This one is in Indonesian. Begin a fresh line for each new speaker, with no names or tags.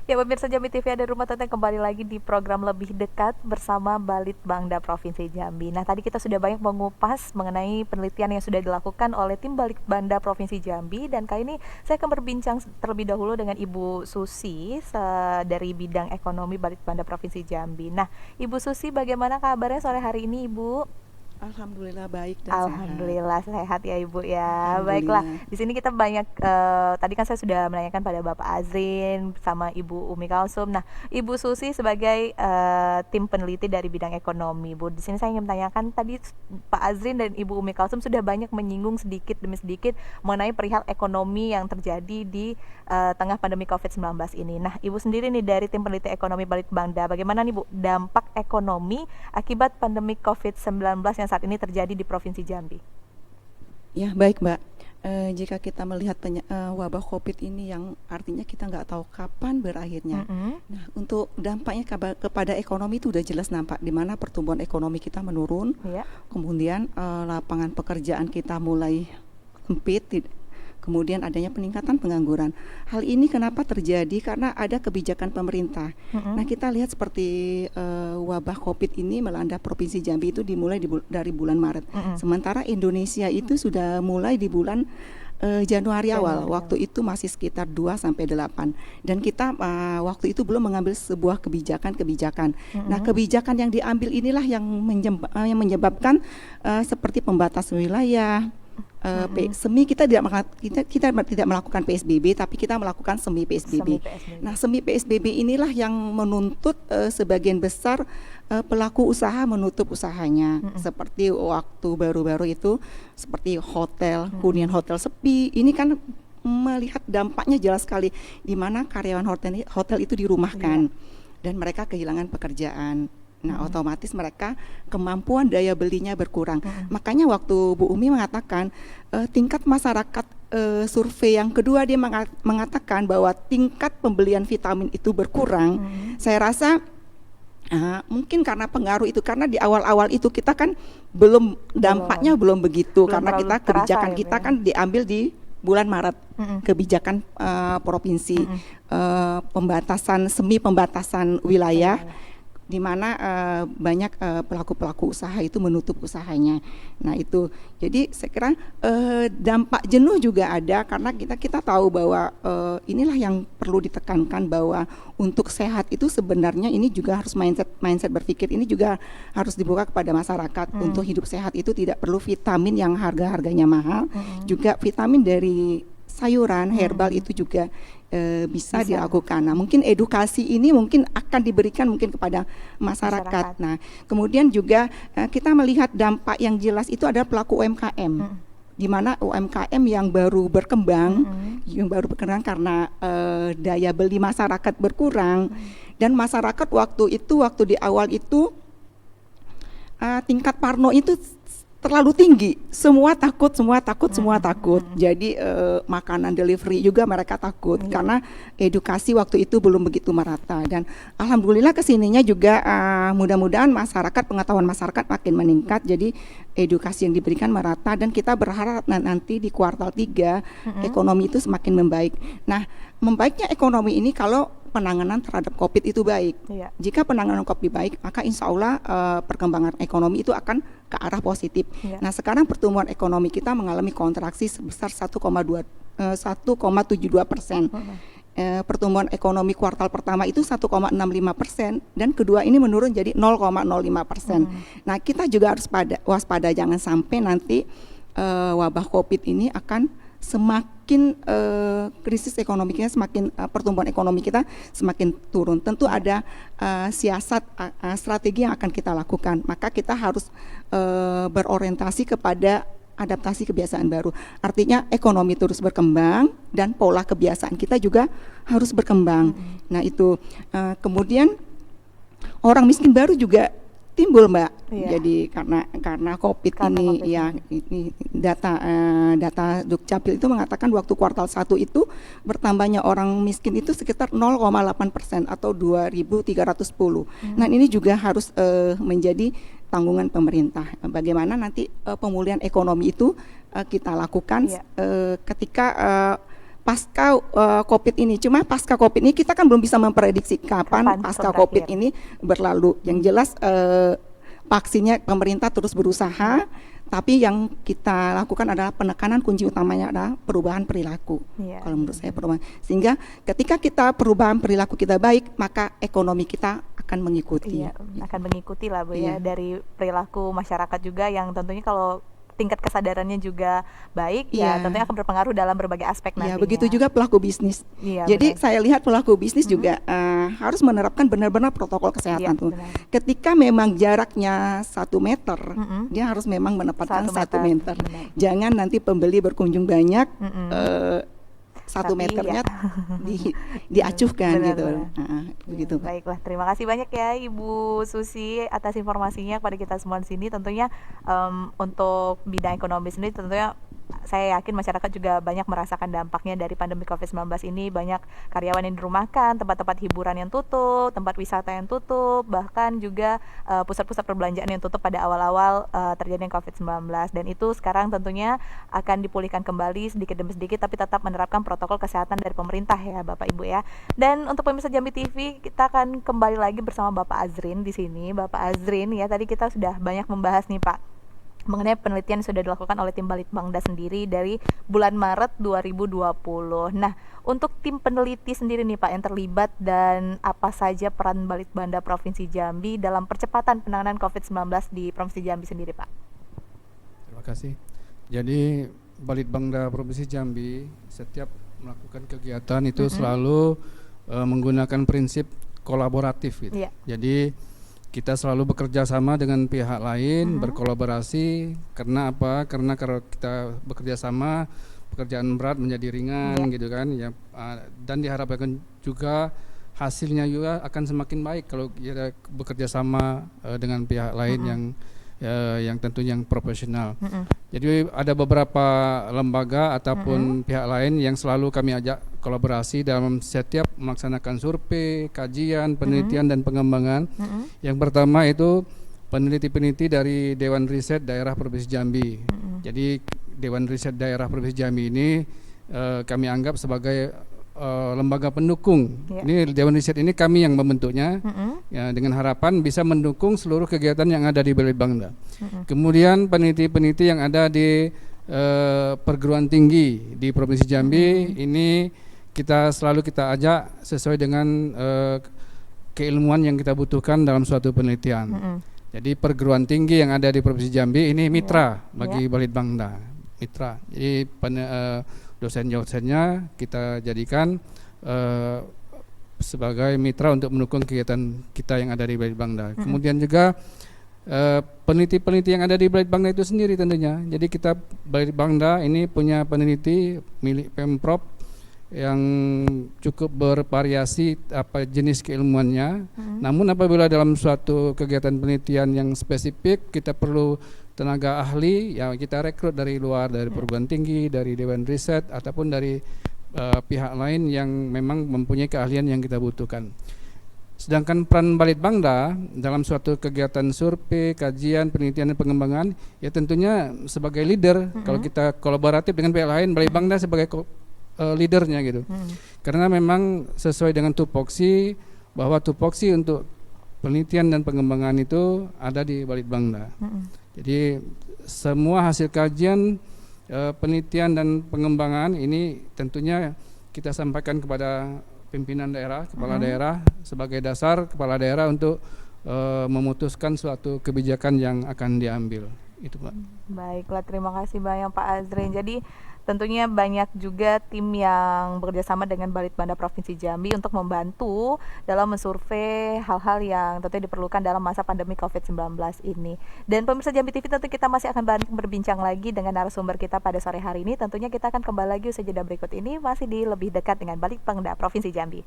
Ya, pemirsa Jambi TV ada Rumah Teteh kembali lagi di program Lebih Dekat bersama Balitbangda Provinsi Jambi. Nah, tadi kita sudah banyak mengupas mengenai penelitian yang sudah dilakukan oleh tim Balitbangda Provinsi Jambi, dan kali ini saya akan berbincang terlebih dahulu dengan Ibu Susi dari bidang ekonomi Balitbangda Provinsi Jambi. Nah, Ibu Susi, bagaimana kabarnya sore hari ini, Ibu?
Alhamdulillah baik dan sehat.
Alhamdulillah sehat ya Ibu ya. Baiklah,
Alhamdulillah.
di sini kita banyak tadi kan saya sudah menanyakan pada Bapak Azrin sama Ibu Umi Kalsum. Nah, Ibu Susi sebagai tim peneliti dari bidang ekonomi, Bu. Di sini saya ingin menanyakan tadi Pak Azrin dan Ibu Umi Kalsum sudah banyak menyinggung sedikit demi sedikit mengenai perihal ekonomi yang terjadi di tengah pandemi COVID-19 ini. Nah, Ibu sendiri nih dari tim peneliti ekonomi Balitbangda, bagaimana nih Bu dampak ekonomi akibat pandemi COVID-19 yang saat ini terjadi di Provinsi Jambi?
Ya baik Mbak. Jika kita melihat wabah COVID ini yang artinya kita nggak tahu kapan berakhirnya.
Mm-mm.
Nah, untuk dampaknya kepada ekonomi itu udah jelas nampak, di mana pertumbuhan ekonomi kita menurun,
Ya.
kemudian lapangan pekerjaan kita mulai sempit, kemudian adanya peningkatan pengangguran. Hal ini kenapa terjadi? Karena ada kebijakan pemerintah.
Mm-mm.
Nah, kita lihat seperti wabah COVID ini melanda Provinsi Jambi itu dimulai dari bulan Maret.
Mm-mm.
Sementara Indonesia itu sudah mulai di bulan Januari awal.
Januari
Waktu itu masih sekitar 2 sampai 8. Dan kita waktu itu belum mengambil sebuah kebijakan-kebijakan. Nah,
Mm-mm.
kebijakan yang diambil inilah yang menyebabkan seperti pembatas wilayah.
Mm-mm.
Semi kita tidak melakukan PSBB, tapi kita melakukan semi
Semi
PSBB.
PSBB.
Nah, semi PSBB inilah yang menuntut sebagian besar pelaku usaha menutup usahanya.
Mm-mm.
Seperti waktu baru-baru itu, seperti hotel,
Mm-mm.
hunian hotel sepi. Ini kan melihat dampaknya jelas sekali, di mana karyawan hotel itu dirumahkan dan mereka kehilangan pekerjaan. Nah, otomatis mereka kemampuan daya belinya berkurang. Makanya waktu Bu Umi mengatakan tingkat masyarakat, survei yang kedua dia mengatakan bahwa tingkat pembelian vitamin itu berkurang. Saya rasa mungkin karena pengaruh itu, karena di awal-awal itu kita kan dampaknya belum begitu,
Belum
karena
terlalu
kita
terasa
kebijakan
ya, Bu,
kita
ya.
kan diambil di bulan Maret.
Mm-mm.
Kebijakan provinsi, pembatasan semi pembatasan wilayah, di mana banyak pelaku-pelaku usaha itu menutup usahanya. Nah, itu jadi saya kira dampak jenuh juga ada, karena kita tahu bahwa inilah yang perlu ditekankan, bahwa untuk sehat itu sebenarnya ini juga harus mindset berpikir ini juga harus dibuka kepada masyarakat. Untuk hidup sehat itu tidak perlu vitamin yang harganya mahal, juga vitamin dari sayuran herbal itu juga bisa dilakukan. Nah, mungkin edukasi ini mungkin akan diberikan mungkin kepada masyarakat. Nah, kemudian juga kita melihat dampak yang jelas itu adalah pelaku UMKM. Di mana UMKM yang baru berkembang, karena daya beli masyarakat berkurang, dan masyarakat waktu di awal itu tingkat parno itu terlalu tinggi, semua takut. Jadi makanan delivery juga mereka takut, karena edukasi waktu itu belum begitu merata. Dan alhamdulillah kesininya juga mudah-mudahan pengetahuan masyarakat makin meningkat, jadi edukasi yang diberikan merata, dan kita berharap nanti di kuartal 3 ekonomi itu semakin membaik. Nah, membaiknya ekonomi ini kalau penanganan terhadap COVID itu baik.
Iya.
Jika penanganan COVID baik, maka insya Allah perkembangan ekonomi itu akan ke arah positif.
Iya.
Nah, sekarang pertumbuhan ekonomi kita mengalami kontraksi sebesar 1,72%. Pertumbuhan ekonomi kuartal pertama itu 1,65%, dan kedua ini menurun jadi 0,05%. Nah, kita juga harus waspada, jangan sampai nanti wabah COVID ini akan semakin krisis ekonominya, semakin pertumbuhan ekonomi kita semakin turun. Tentu ada siasat strategi yang akan kita lakukan. Maka kita harus berorientasi kepada adaptasi kebiasaan baru. Artinya ekonomi terus berkembang dan pola kebiasaan kita juga harus berkembang. Nah, itu kemudian orang miskin baru juga timbul, Mbak.
Iya.
Jadi karena COVID ini,
COVID
ya, ini data Dukcapil itu mengatakan waktu kuartal 1 itu bertambahnya orang miskin itu sekitar 0,8% atau 2.310. Nah, ini juga harus menjadi tanggungan pemerintah. Bagaimana nanti pemulihan ekonomi itu kita lakukan ketika pasca COVID ini. Cuma pasca COVID ini kita kan belum bisa memprediksi kapan pasca COVID ini berlalu. Yang jelas vaksinnya pemerintah terus berusaha, tapi yang kita lakukan adalah penekanan, kunci utamanya adalah perubahan perilaku. Kalau menurut saya perubahan. Sehingga ketika kita perubahan perilaku kita baik, maka ekonomi kita akan mengikuti.
Akan mengikuti lah Bu ya, dari perilaku masyarakat juga yang tentunya kalau tingkat kesadarannya juga baik, ya tentunya akan berpengaruh dalam berbagai aspek nantinya.
Begitu juga pelaku bisnis. Jadi saya lihat pelaku bisnis juga harus menerapkan benar-benar protokol kesehatan tuh. Ketika memang jaraknya 1 meter, dia harus memang menempatkan 1 meter. Jangan nanti pembeli berkunjung banyak, 1 meternya diacuhkan gitu. Begitu.
Baiklah, terima kasih banyak ya Ibu Susi atas informasinya kepada kita semua di sini. Tentunya untuk bidang ekonomi sendiri tentunya saya yakin masyarakat juga banyak merasakan dampaknya dari pandemi COVID-19 ini. Banyak karyawan yang dirumahkan, tempat-tempat hiburan yang tutup, tempat wisata yang tutup, bahkan juga pusat-pusat perbelanjaan yang tutup pada awal-awal terjadinya COVID-19. Dan itu sekarang tentunya akan dipulihkan kembali sedikit demi sedikit, tapi tetap menerapkan protokol kesehatan dari pemerintah ya Bapak Ibu ya. Dan untuk pemirsa Jambi TV, kita akan kembali lagi bersama Bapak Azrin di sini. Bapak Azrin ya, tadi kita sudah banyak membahas nih Pak mengenai penelitian yang sudah dilakukan oleh tim Balitbangda sendiri dari bulan Maret 2020. Nah, untuk tim peneliti sendiri nih Pak yang terlibat dan apa saja peran Balitbangda Provinsi Jambi dalam percepatan penanganan COVID-19 di Provinsi Jambi sendiri Pak?
Terima kasih. Jadi Balitbangda Provinsi Jambi setiap melakukan kegiatan itu selalu menggunakan prinsip kolaboratif gitu. Jadi kita selalu bekerja sama dengan pihak lain, berkolaborasi. Karena apa? Karena kalau kita bekerja sama, pekerjaan berat menjadi ringan gitu kan ya. Dan diharapkan juga hasilnya juga akan semakin baik kalau kita bekerja sama dengan pihak lain yang tentunya yang profesional. Jadi ada beberapa lembaga ataupun pihak lain yang selalu kami ajak kolaborasi dalam setiap melaksanakan survei, kajian, penelitian dan pengembangan. Yang pertama itu peneliti-peneliti dari Dewan Riset Daerah Provinsi Jambi. Jadi Dewan Riset Daerah Provinsi Jambi ini kami anggap sebagai lembaga pendukung. Ini Dewan Riset ini kami yang membentuknya ya, dengan harapan bisa mendukung seluruh kegiatan yang ada di Balitbangda. Kemudian peneliti-peneliti yang ada di perguruan tinggi di Provinsi Jambi ini kita selalu kita ajak sesuai dengan keilmuan yang kita butuhkan dalam suatu penelitian. Jadi perguruan tinggi yang ada di Provinsi Jambi ini mitra bagi Balitbangda, mitra. Jadi dosen-dosennya kita jadikan sebagai mitra untuk mendukung kegiatan kita yang ada di Balitbangda. Kemudian juga peneliti-peneliti yang ada di Balitbangda itu sendiri tentunya. Jadi kita Balitbangda ini punya peneliti milik Pemprov yang cukup bervariasi apa jenis keilmuannya. Namun apabila dalam suatu kegiatan penelitian yang spesifik kita perlu tenaga ahli, ya kita rekrut dari luar, dari perguruan tinggi, dari Dewan Riset ataupun dari pihak lain yang memang mempunyai keahlian yang kita butuhkan. Sedangkan peran Balitbangda dalam suatu kegiatan survei, kajian, penelitian dan pengembangan ya tentunya sebagai leader. Kalau kita kolaboratif dengan pihak lain, Balitbangda sebagai leadernya gitu. Karena memang sesuai dengan tupoksi bahwa tupoksi untuk penelitian dan pengembangan itu ada di Balitbangda. Jadi semua hasil kajian, penelitian dan pengembangan ini tentunya kita sampaikan kepada pimpinan daerah, kepala daerah sebagai dasar kepala daerah untuk memutuskan suatu kebijakan yang akan diambil. Itu Pak.
Baiklah, terima kasih banyak Pak Azrin. Jadi tentunya banyak juga tim yang bekerjasama dengan Balitbangda Provinsi Jambi untuk membantu dalam mensurvei hal-hal yang tentunya diperlukan dalam masa pandemi COVID-19 ini. Dan pemirsa Jambi TV, tentu kita masih akan berbincang lagi dengan narasumber kita pada sore hari ini. Tentunya kita akan kembali lagi usai jeda berikut ini masih di Lebih Dekat dengan Balitbangda Provinsi Jambi.